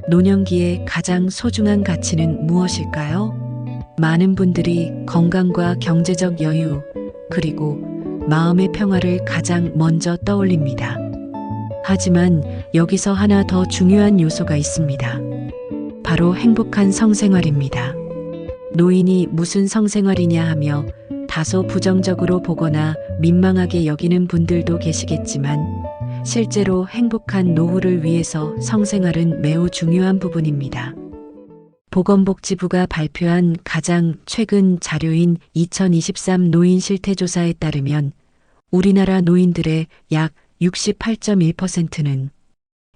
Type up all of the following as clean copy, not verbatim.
노년기의 가장 소중한 가치는 무엇일까요? 많은 분들이 건강과 경제적 여유, 그리고 마음의 평화를 가장 먼저 떠올립니다. 하지만 여기서 하나 더 중요한 요소가 있습니다. 바로 행복한 성생활입니다. 노인이 무슨 성생활이냐 하며 다소 부정적으로 보거나 민망하게 여기는 분들도 계시겠지만 실제로 행복한 노후를 위해서 성생활은 매우 중요한 부분입니다. 보건복지부가 발표한 가장 최근 자료인 2023 노인 실태조사에 따르면 우리나라 노인들의 약 68.1%는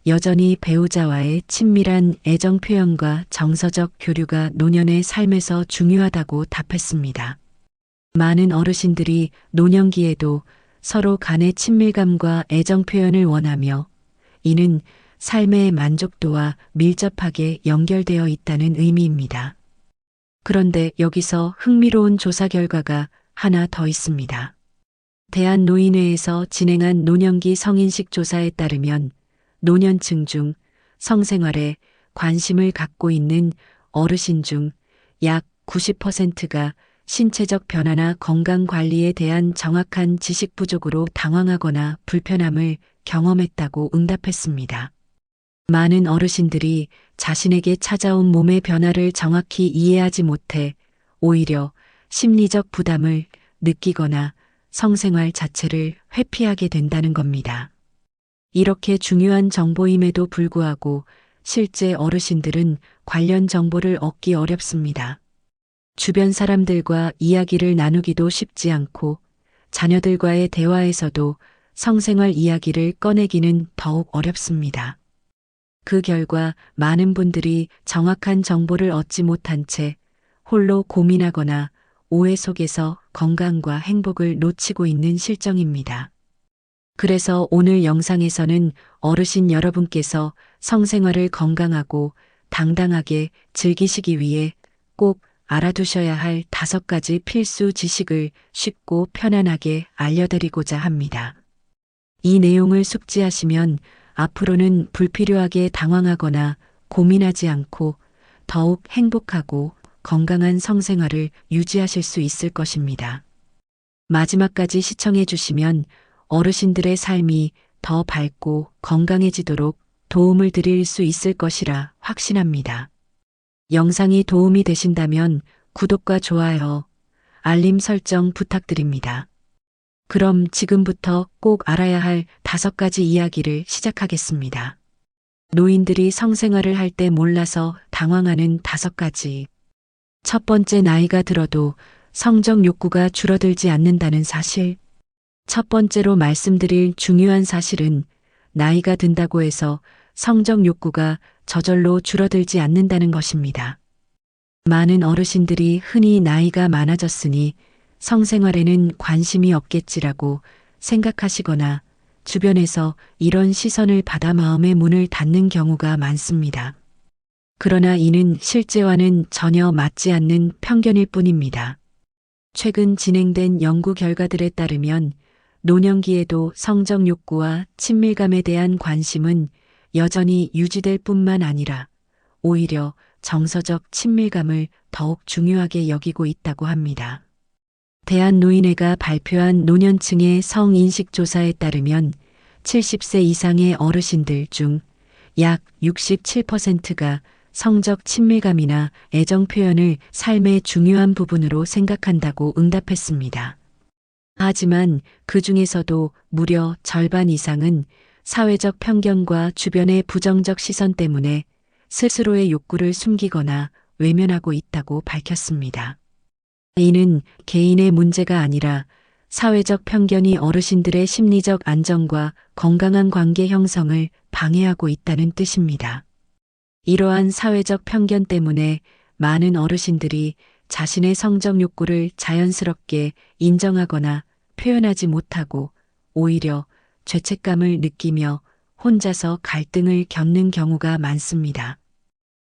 여전히 배우자와의 친밀한 애정 표현과 정서적 교류가 노년의 삶에서 중요하다고 답했습니다. 많은 어르신들이 노년기에도 서로 간의 친밀감과 애정 표현을 원하며 이는 삶의 만족도와 밀접하게 연결되어 있다는 의미입니다. 그런데 여기서 흥미로운 조사 결과가 하나 더 있습니다. 대한노인회에서 진행한 노년기 성인식 조사에 따르면 노년층 중 성생활에 관심을 갖고 있는 어르신 중 약 90%가 신체적 변화나 건강 관리에 대한 정확한 지식 부족으로 당황하거나 불편함을 경험했다고 응답했습니다. 많은 어르신들이 자신에게 찾아온 몸의 변화를 정확히 이해하지 못해 오히려 심리적 부담을 느끼거나 성생활 자체를 회피하게 된다는 겁니다. 이렇게 중요한 정보임에도 불구하고 실제 어르신들은 관련 정보를 얻기 어렵습니다. 주변 사람들과 이야기를 나누기도 쉽지 않고 자녀들과의 대화에서도 성생활 이야기를 꺼내기는 더욱 어렵습니다. 그 결과 많은 분들이 정확한 정보를 얻지 못한 채 홀로 고민하거나 오해 속에서 건강과 행복을 놓치고 있는 실정입니다. 그래서 오늘 영상에서는 어르신 여러분께서 성생활을 건강하고 당당하게 즐기시기 위해 꼭 알아두셔야 할 5가지 필수 지식을 쉽고 편안하게 알려드리고자 합니다. 이 내용을 숙지하시면 앞으로는 불필요하게 당황하거나 고민하지 않고 더욱 행복하고 건강한 성생활을 유지하실 수 있을 것입니다. 마지막까지 시청해 주시면 어르신들의 삶이 더 밝고 건강해지도록 도움을 드릴 수 있을 것이라 확신합니다. 영상이 도움이 되신다면 구독과 좋아요, 알림 설정 부탁드립니다. 그럼 지금부터 꼭 알아야 할 5가지 이야기를 시작하겠습니다. 노인들이 성생활을 할 때 몰라서 당황하는 5가지. 첫 번째, 나이가 들어도 성적 욕구가 줄어들지 않는다는 사실. 첫 번째로 말씀드릴 중요한 사실은 나이가 든다고 해서 성적 욕구가 저절로 줄어들지 않는다는 것입니다. 많은 어르신들이 흔히 나이가 많아졌으니 성생활에는 관심이 없겠지라고 생각하시거나 주변에서 이런 시선을 받아 마음의 문을 닫는 경우가 많습니다. 그러나 이는 실제와는 전혀 맞지 않는 편견일 뿐입니다. 최근 진행된 연구 결과들에 따르면 노년기에도 성적 욕구와 친밀감에 대한 관심은 여전히 유지될 뿐만 아니라 오히려 정서적 친밀감을 더욱 중요하게 여기고 있다고 합니다. 대한노인회가 발표한 노년층의 성인식 조사에 따르면 70세 이상의 어르신들 중 약 67%가 성적 친밀감이나 애정 표현을 삶의 중요한 부분으로 생각한다고 응답했습니다. 하지만 그 중에서도 무려 절반 이상은 사회적 편견과 주변의 부정적 시선 때문에 스스로의 욕구를 숨기거나 외면하고 있다고 밝혔습니다. 이는 개인의 문제가 아니라 사회적 편견이 어르신들의 심리적 안정과 건강한 관계 형성을 방해하고 있다는 뜻입니다. 이러한 사회적 편견 때문에 많은 어르신들이 자신의 성적 욕구를 자연스럽게 인정하거나 표현하지 못하고 오히려 죄책감을 느끼며 혼자서 갈등을 겪는 경우가 많습니다.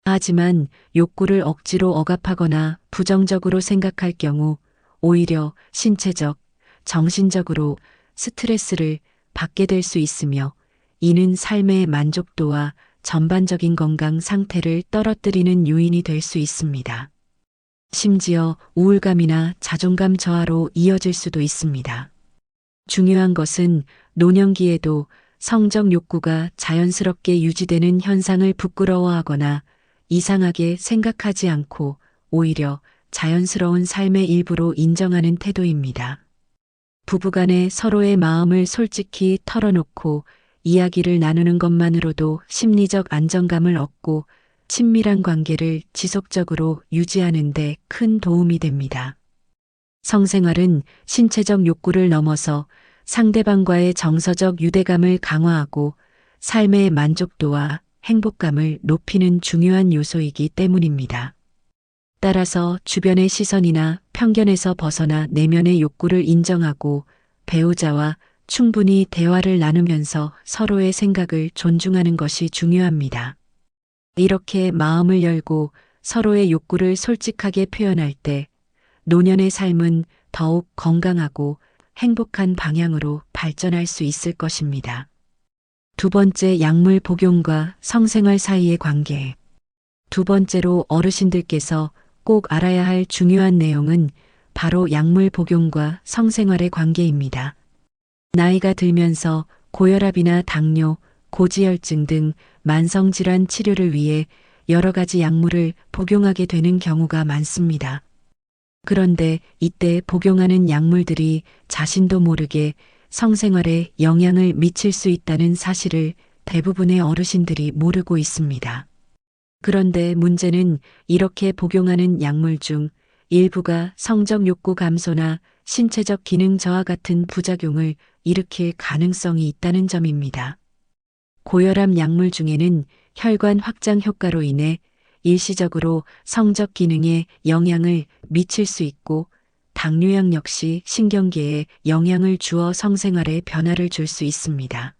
하지만 욕구를 억지로 억압하거나 부정적으로 생각할 경우 오히려 신체적, 정신적으로 스트레스를 받게 될 수 있으며 이는 삶의 만족도와 전반적인 건강 상태를 떨어뜨리는 요인이 될 수 있습니다. 심지어 우울감이나 자존감 저하로 이어질 수도 있습니다. 중요한 것은 노년기에도 성적 욕구가 자연스럽게 유지되는 현상을 부끄러워하거나 이상하게 생각하지 않고 오히려 자연스러운 삶의 일부로 인정하는 태도입니다. 부부간에 서로의 마음을 솔직히 털어놓고 이야기를 나누는 것만으로도 심리적 안정감을 얻고 친밀한 관계를 지속적으로 유지하는 데 큰 도움이 됩니다. 성생활은 신체적 욕구를 넘어서 상대방과의 정서적 유대감을 강화하고 삶의 만족도와 행복감을 높이는 중요한 요소이기 때문입니다. 따라서 주변의 시선이나 편견에서 벗어나 내면의 욕구를 인정하고 배우자와 충분히 대화를 나누면서 서로의 생각을 존중하는 것이 중요합니다. 이렇게 마음을 열고 서로의 욕구를 솔직하게 표현할 때 노년의 삶은 더욱 건강하고 행복한 방향으로 발전할 수 있을 것입니다. 두 번째, 약물 복용과 성생활 사이의 관계. 두 번째로 어르신들께서 꼭 알아야 할 중요한 내용은 바로 약물 복용과 성생활의 관계입니다. 나이가 들면서 고혈압이나 당뇨, 고지혈증 등 만성질환 치료를 위해 여러 가지 약물을 복용하게 되는 경우가 많습니다. 그런데 이때 복용하는 약물들이 자신도 모르게 성생활에 영향을 미칠 수 있다는 사실을 대부분의 어르신들이 모르고 있습니다. 그런데 문제는 이렇게 복용하는 약물 중 일부가 성적 욕구 감소나 신체적 기능 저하 같은 부작용을 일으킬 가능성이 있다는 점입니다. 고혈압 약물 중에는 혈관 확장 효과로 인해 일시적으로 성적 기능에 영향을 미칠 수 있고 당뇨약 역시 신경계에 영향을 주어 성생활에 변화를 줄 수 있습니다.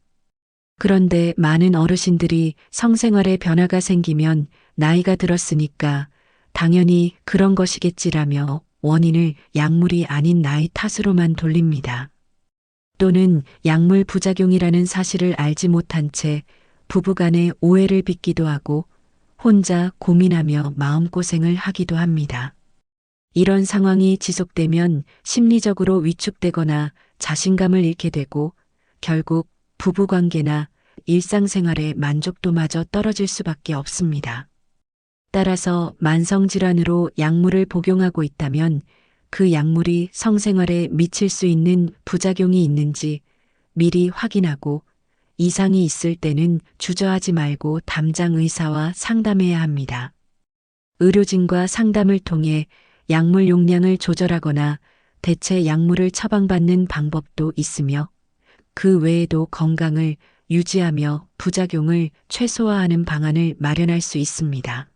그런데 많은 어르신들이 성생활에 변화가 생기면 나이가 들었으니까 당연히 그런 것이겠지라며 원인을 약물이 아닌 나이 탓으로만 돌립니다. 또는 약물 부작용이라는 사실을 알지 못한 채 부부간의 오해를 빚기도 하고 혼자 고민하며 마음고생을 하기도 합니다. 이런 상황이 지속되면 심리적으로 위축되거나 자신감을 잃게 되고 결국 부부관계나 일상생활의 만족도마저 떨어질 수밖에 없습니다. 따라서 만성질환으로 약물을 복용하고 있다면 그 약물이 성생활에 미칠 수 있는 부작용이 있는지 미리 확인하고 이상이 있을 때는 주저하지 말고 담당 의사와 상담해야 합니다. 의료진과 상담을 통해 약물 용량을 조절하거나 대체 약물을 처방받는 방법도 있으며 그 외에도 건강을 유지하며 부작용을 최소화하는 방안을 마련할 수 있습니다.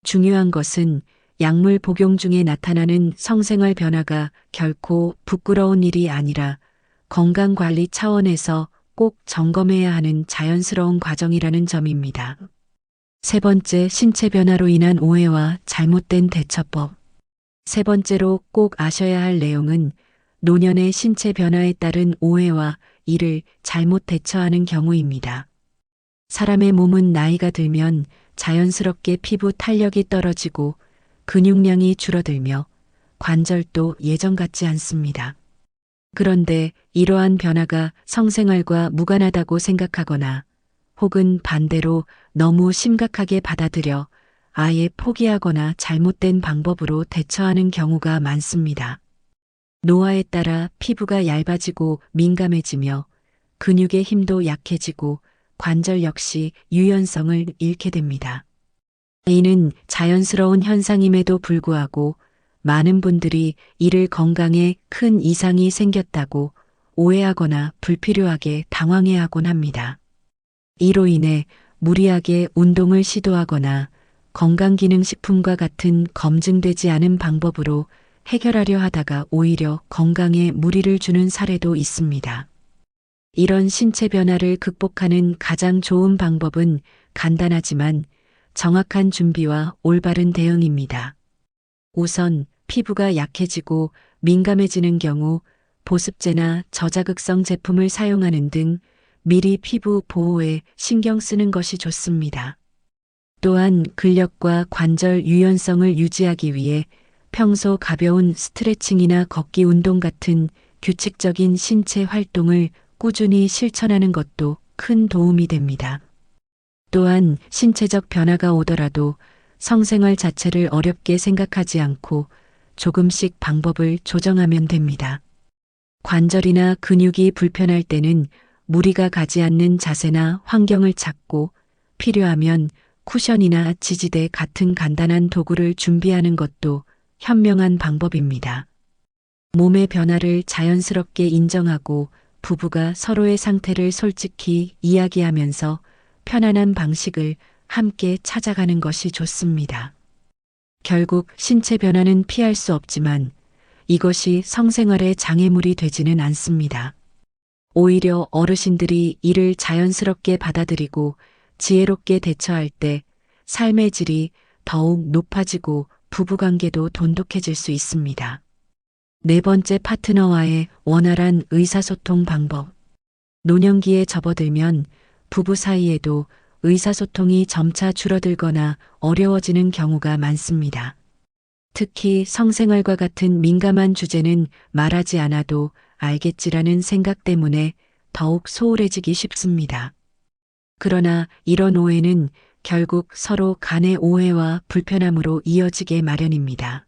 중요한 것은 약물 복용 중에 나타나는 성생활 변화가 결코 부끄러운 일이 아니라 건강관리 차원에서 꼭 점검해야 하는 자연스러운 과정이라는 점입니다. 세 번째, 신체 변화로 인한 오해와 잘못된 대처법. 세 번째로 꼭 아셔야 할 내용은 노년의 신체 변화에 따른 오해와 이를 잘못 대처하는 경우입니다. 사람의 몸은 나이가 들면 자연스럽게 피부 탄력이 떨어지고 근육량이 줄어들며 관절도 예전 같지 않습니다. 그런데 이러한 변화가 성생활과 무관하다고 생각하거나 혹은 반대로 너무 심각하게 받아들여 아예 포기하거나 잘못된 방법으로 대처하는 경우가 많습니다. 노화에 따라 피부가 얇아지고 민감해지며 근육의 힘도 약해지고 관절 역시 유연성을 잃게 됩니다. 이는 자연스러운 현상임에도 불구하고 많은 분들이 이를 건강에 큰 이상이 생겼다고 오해하거나 불필요하게 당황해하곤 합니다. 이로 인해 무리하게 운동을 시도하거나 건강기능식품과 같은 검증되지 않은 방법으로 해결하려 하다가 오히려 건강에 무리를 주는 사례도 있습니다. 이런 신체 변화를 극복하는 가장 좋은 방법은 간단하지만 정확한 준비와 올바른 대응입니다. 우선 피부가 약해지고 민감해지는 경우 보습제나 저자극성 제품을 사용하는 등 미리 피부 보호에 신경 쓰는 것이 좋습니다. 또한 근력과 관절 유연성을 유지하기 위해 평소 가벼운 스트레칭이나 걷기 운동 같은 규칙적인 신체 활동을 꾸준히 실천하는 것도 큰 도움이 됩니다. 또한 신체적 변화가 오더라도 성생활 자체를 어렵게 생각하지 않고 조금씩 방법을 조정하면 됩니다. 관절이나 근육이 불편할 때는 무리가 가지 않는 자세나 환경을 찾고 필요하면 쿠션이나 지지대 같은 간단한 도구를 준비하는 것도 현명한 방법입니다. 몸의 변화를 자연스럽게 인정하고 부부가 서로의 상태를 솔직히 이야기하면서 편안한 방식을 함께 찾아가는 것이 좋습니다. 결국 신체 변화는 피할 수 없지만 이것이 성생활의 장애물이 되지는 않습니다. 오히려 어르신들이 이를 자연스럽게 받아들이고 지혜롭게 대처할 때 삶의 질이 더욱 높아지고 부부관계도 돈독해질 수 있습니다. 네 번째, 파트너와의 원활한 의사소통 방법. 노년기에 접어들면 부부 사이에도 의사소통이 점차 줄어들거나 어려워지는 경우가 많습니다. 특히 성생활과 같은 민감한 주제는 말하지 않아도 알겠지라는 생각 때문에 더욱 소홀해지기 쉽습니다. 그러나 이런 오해는 결국 서로 간의 오해와 불편함으로 이어지게 마련입니다.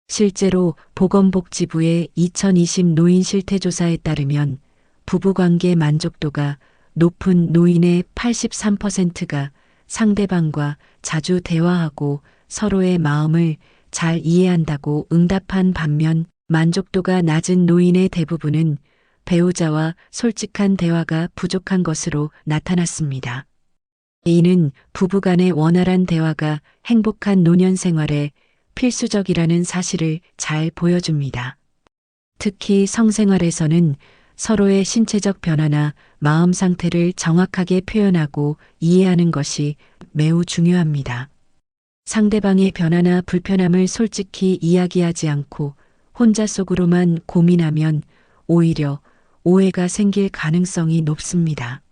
실제로 보건복지부의 2020 노인 실태조사에 따르면 부부관계 만족도가 높은 노인의 83%가 상대방과 자주 대화하고 서로의 마음을 잘 이해한다고 응답한 반면 만족도가 낮은 노인의 대부분은 배우자와 솔직한 대화가 부족한 것으로 나타났습니다. 이는 부부간의 원활한 대화가 행복한 노년 생활에 필수적이라는 사실을 잘 보여줍니다. 특히 성생활에서는 서로의 신체적 변화나 마음 상태를 정확하게 표현하고 이해하는 것이 매우 중요합니다. 상대방의 변화나 불편함을 솔직히 이야기하지 않고 혼자 속으로만 고민하면 오히려 오해가 생길 가능성이 높습니다.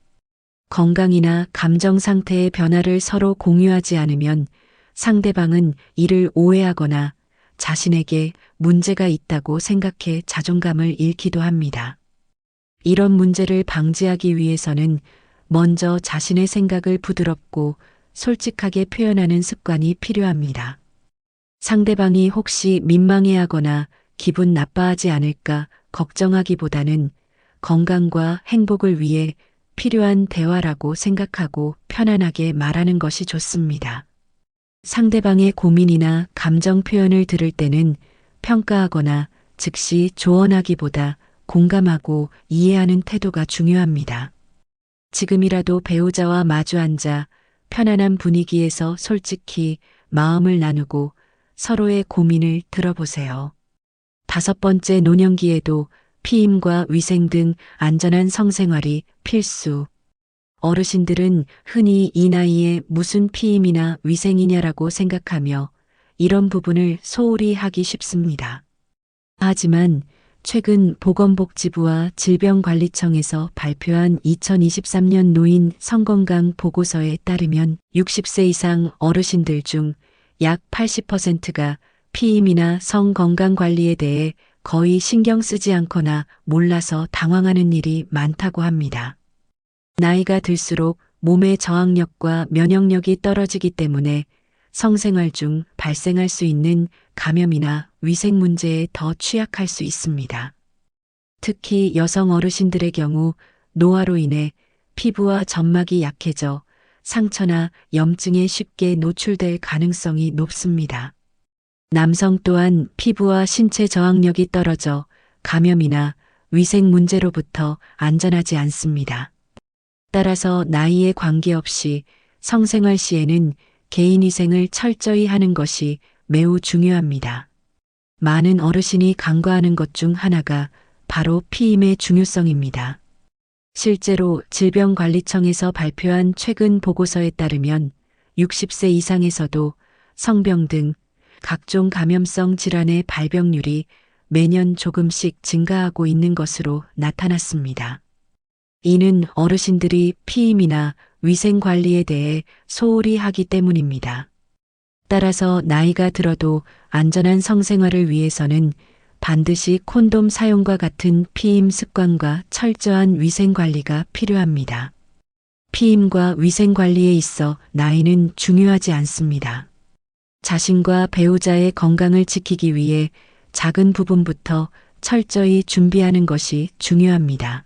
건강이나 감정 상태의 변화를 서로 공유하지 않으면 상대방은 이를 오해하거나 자신에게 문제가 있다고 생각해 자존감을 잃기도 합니다. 이런 문제를 방지하기 위해서는 먼저 자신의 생각을 부드럽고 솔직하게 표현하는 습관이 필요합니다. 상대방이 혹시 민망해하거나 기분 나빠하지 않을까 걱정하기보다는 건강과 행복을 위해 필요한 대화라고 생각하고 편안하게 말하는 것이 좋습니다. 상대방의 고민이나 감정 표현을 들을 때는 평가하거나 즉시 조언하기보다 공감하고 이해하는 태도가 중요합니다. 지금이라도 배우자와 마주 앉아 편안한 분위기에서 솔직히 마음을 나누고 서로의 고민을 들어보세요. 다섯 번째, 노년기에도 피임과 위생 등 안전한 성생활이 필수. 어르신들은 흔히 이 나이에 무슨 피임이나 위생이냐라고 생각하며 이런 부분을 소홀히 하기 쉽습니다. 하지만 최근 보건복지부와 질병관리청에서 발표한 2023년 노인 성건강 보고서에 따르면 60세 이상 어르신들 중 약 80%가 피임이나 성건강관리에 대해 거의 신경 쓰지 않거나 몰라서 당황하는 일이 많다고 합니다. 나이가 들수록 몸의 저항력과 면역력이 떨어지기 때문에 성생활 중 발생할 수 있는 감염이나 위생 문제에 더 취약할 수 있습니다. 특히 여성 어르신들의 경우 노화로 인해 피부와 점막이 약해져 상처나 염증에 쉽게 노출될 가능성이 높습니다. 남성 또한 피부와 신체 저항력이 떨어져 감염이나 위생 문제로부터 안전하지 않습니다. 따라서 나이에 관계없이 성생활 시에는 개인위생을 철저히 하는 것이 매우 중요합니다. 많은 어르신이 간과하는 것 중 하나가 바로 피임의 중요성입니다. 실제로 질병관리청에서 발표한 최근 보고서에 따르면 60세 이상에서도 성병 등 각종 감염성 질환의 발병률이 매년 조금씩 증가하고 있는 것으로 나타났습니다. 이는 어르신들이 피임이나 위생 관리에 대해 소홀히 하기 때문입니다. 따라서 나이가 들어도 안전한 성생활을 위해서는 반드시 콘돔 사용과 같은 피임 습관과 철저한 위생 관리가 필요합니다. 피임과 위생 관리에 있어 나이는 중요하지 않습니다. 자신과 배우자의 건강을 지키기 위해 작은 부분부터 철저히 준비하는 것이 중요합니다.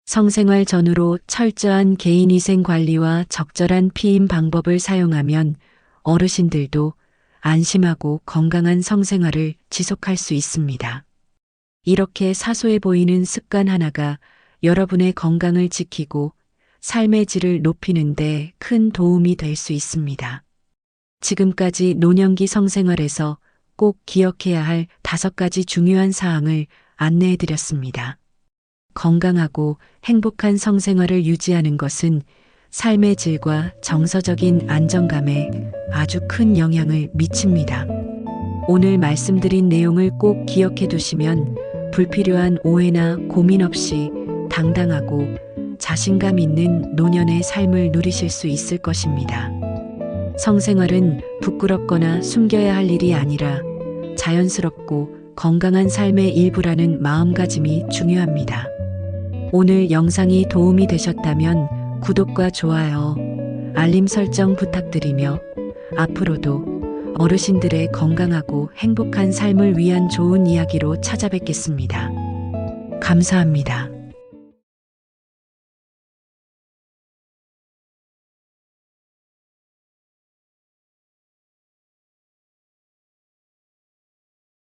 성생활 전후로 철저한 개인위생 관리와 적절한 피임 방법을 사용하면 어르신들도 안심하고 건강한 성생활을 지속할 수 있습니다. 이렇게 사소해 보이는 습관 하나가 여러분의 건강을 지키고 삶의 질을 높이는 데 큰 도움이 될 수 있습니다. 지금까지 노년기 성생활에서 꼭 기억해야 할 5가지 중요한 사항을 안내해 드렸습니다. 건강하고 행복한 성생활을 유지하는 것은 삶의 질과 정서적인 안정감에 아주 큰 영향을 미칩니다. 오늘 말씀드린 내용을 꼭 기억해 두시면 불필요한 오해나 고민 없이 당당하고 자신감 있는 노년의 삶을 누리실 수 있을 것입니다. 성생활은 부끄럽거나 숨겨야 할 일이 아니라 자연스럽고 건강한 삶의 일부라는 마음가짐이 중요합니다. 오늘 영상이 도움이 되셨다면 구독과 좋아요, 알림 설정 부탁드리며 앞으로도 어르신들의 건강하고 행복한 삶을 위한 좋은 이야기로 찾아뵙겠습니다. 감사합니다.